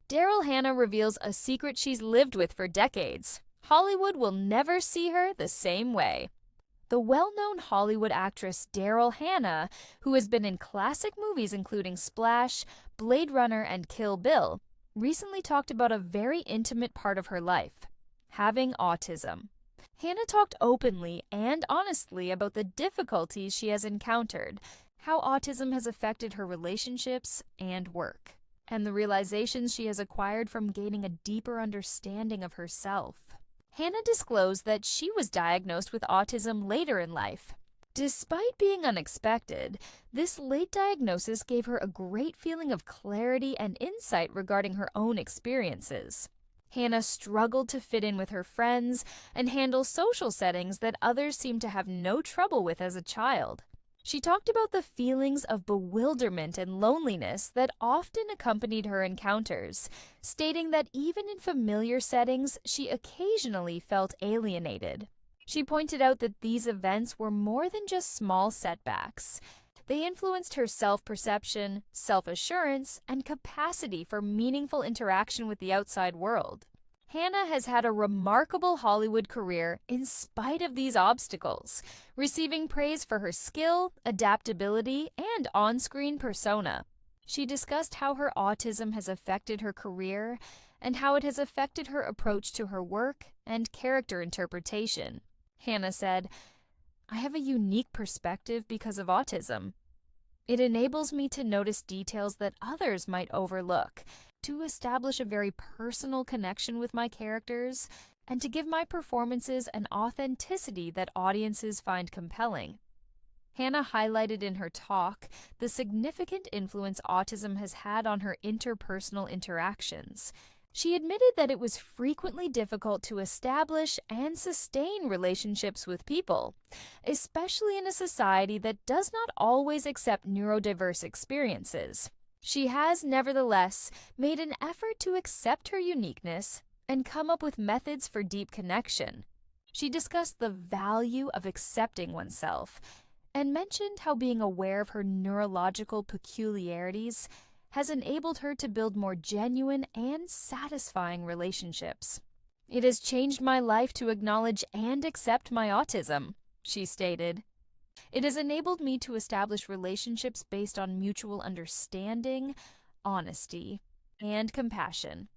Daryl Hannah reveals a secret she's lived with for decades. Hollywood will never see her the same way. The well-known Hollywood actress Daryl Hannah, who has been in classic movies including Splash, Blade Runner, and Kill Bill, recently talked about a very intimate part of her life: having autism. Hannah talked openly and honestly about the difficulties she has encountered, how autism has affected her relationships and work, and the realizations she has acquired from gaining a deeper understanding of herself. Hannah disclosed that she was diagnosed with autism later in life. Despite being unexpected, this late diagnosis gave her a great feeling of clarity and insight regarding her own experiences. Hannah struggled to fit in with her friends and handle social settings that others seemed to have no trouble with as a child. She talked about the feelings of bewilderment and loneliness that often accompanied her encounters, stating that even in familiar settings, she occasionally felt alienated. She pointed out that these events were more than just small setbacks. They influenced her self-perception, self-assurance, and capacity for meaningful interaction with the outside world. Hannah has had a remarkable Hollywood career in spite of these obstacles, receiving praise for her skill, adaptability, and on-screen persona. She discussed how her autism has affected her career and how it has affected her approach to her work and character interpretation. Hannah said, "I have a unique perspective because of autism. It enables me to notice details that others might overlook, to establish a very personal connection with my characters, and to give my performances an authenticity that audiences find compelling." Hannah highlighted in her talk the significant influence autism has had on her interpersonal interactions. She admitted that it was frequently difficult to establish and sustain relationships with people, especially in a society that does not always accept neurodiverse experiences. She has, nevertheless, made an effort to accept her uniqueness and come up with methods for deep connection. She discussed the value of accepting oneself and mentioned how being aware of her neurological peculiarities has enabled her to build more genuine and satisfying relationships. "It has changed my life to acknowledge and accept my autism," she stated. "It has enabled me to establish relationships based on mutual understanding, honesty, and compassion."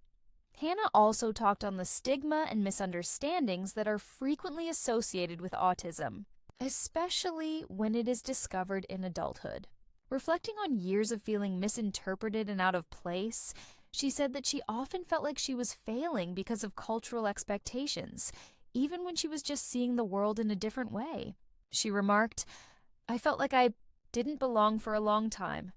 Hannah also talked on the stigma and misunderstandings that are frequently associated with autism, especially when it is discovered in adulthood. Reflecting on years of feeling misinterpreted and out of place, she said that she often felt like she was failing because of cultural expectations, even when she was just seeing the world in a different way. She remarked, "I felt like I didn't belong for a long time."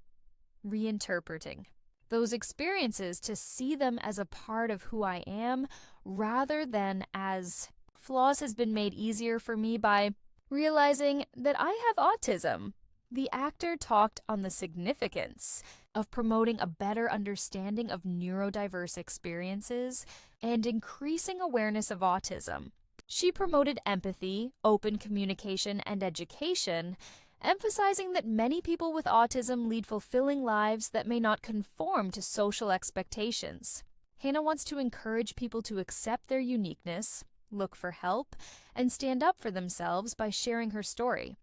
Reinterpreting those experiences to see them as a part of who I am rather than as flaws has been made easier for me by realizing that I have autism. The actor talked on the significance of promoting a better understanding of neurodiverse experiences and increasing awareness of autism. She promoted empathy, open communication, and education, emphasizing that many people with autism lead fulfilling lives that may not conform to social expectations. Hannah wants to encourage people to accept their uniqueness, look for help, and stand up for themselves by sharing her story.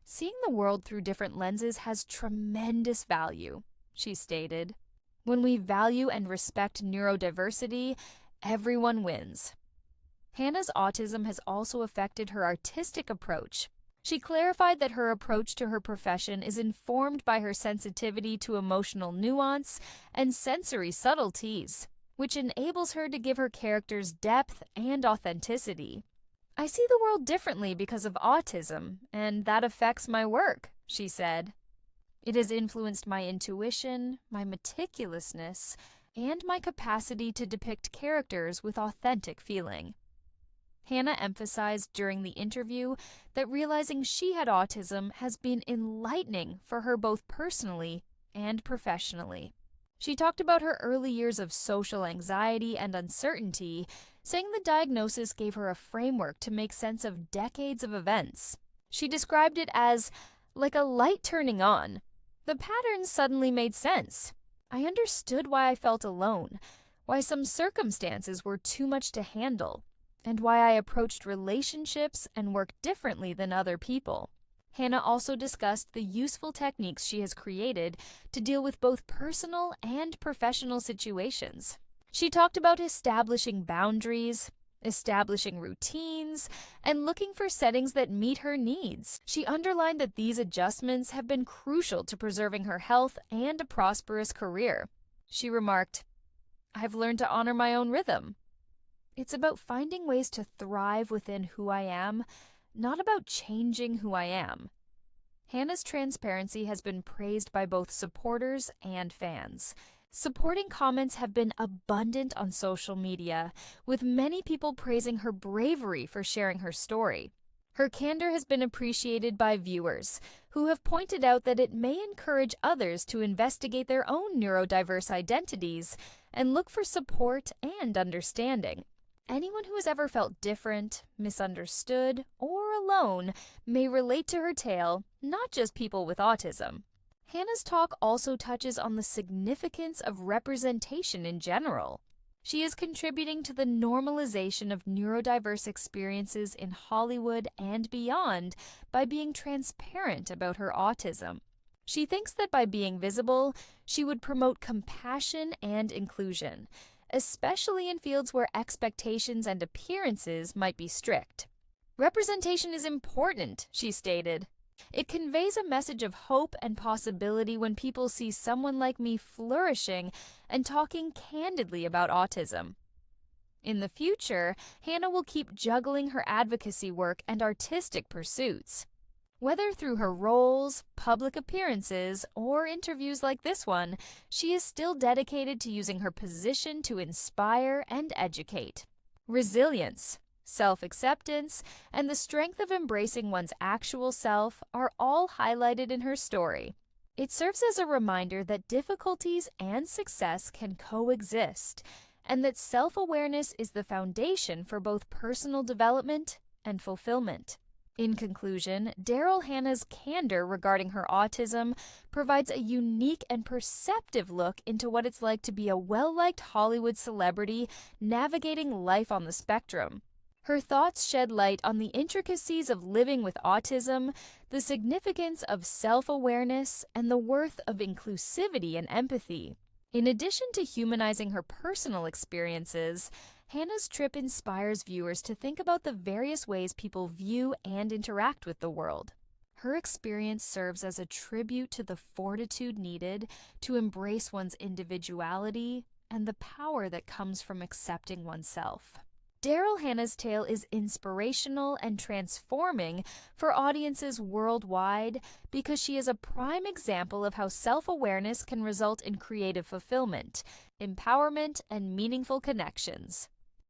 "Seeing the world through different lenses has tremendous value," she stated. "When we value and respect neurodiversity, everyone wins." Hannah's autism has also affected her artistic approach. She clarified that her approach to her profession is informed by her sensitivity to emotional nuance and sensory subtleties, which enables her to give her characters depth and authenticity. "I see the world differently because of autism, and that affects my work," she said. "It has influenced my intuition, my meticulousness, and my capacity to depict characters with authentic feeling." Hannah emphasized during the interview that realizing she had autism has been enlightening for her both personally and professionally. She talked about her early years of social anxiety and uncertainty, saying the diagnosis gave her a framework to make sense of decades of events. She described it as like a light turning on. "The patterns suddenly made sense. I understood why I felt alone, why some circumstances were too much to handle, and why I approached relationships and worked differently than other people. Hannah also discussed the useful techniques she has created to deal with both personal and professional situations. She talked about establishing boundaries, establishing routines, and looking for settings that meet her needs. She underlined that these adjustments have been crucial to preserving her health and a prosperous career. She remarked, "I've learned to honor my own rhythm. It's about finding ways to thrive within who I am, not about changing who I am." Hannah's transparency has been praised by both supporters and fans. Supporting comments have been abundant on social media, with many people praising her bravery for sharing her story. Her candor has been appreciated by viewers, who have pointed out that it may encourage others to investigate their own neurodiverse identities and look for support and understanding. Anyone who has ever felt different, misunderstood, or alone may relate to her tale, not just people with autism. Hannah's talk also touches on the significance of representation in general. She is contributing to the normalization of neurodiverse experiences in Hollywood and beyond by being transparent about her autism. She thinks that by being visible, she would promote compassion and inclusion, especially in fields where expectations and appearances might be strict. "Representation is important," she stated. "It conveys a message of hope and possibility when people see someone like me flourishing and talking candidly about autism." In the future, Hannah will keep juggling her advocacy work and artistic pursuits. Whether through her roles, public appearances, or interviews like this one, she is still dedicated to using her position to inspire and educate. Resilience, self-acceptance, and the strength of embracing one's actual self are all highlighted in her story. It serves as a reminder that difficulties and success can coexist, and that self-awareness is the foundation for both personal development and fulfillment. In conclusion, Daryl Hannah's candor regarding her autism provides a unique and perceptive look into what it's like to be a well-liked Hollywood celebrity navigating life on the spectrum. Her thoughts shed light on the intricacies of living with autism, the significance of self-awareness, and the worth of inclusivity and empathy. In addition to humanizing her personal experiences, Hannah's trip inspires viewers to think about the various ways people view and interact with the world. Her experience serves as a tribute to the fortitude needed to embrace one's individuality and the power that comes from accepting oneself. Daryl Hannah's tale is inspirational and transforming for audiences worldwide because she is a prime example of how self-awareness can result in creative fulfillment, empowerment, and meaningful connections.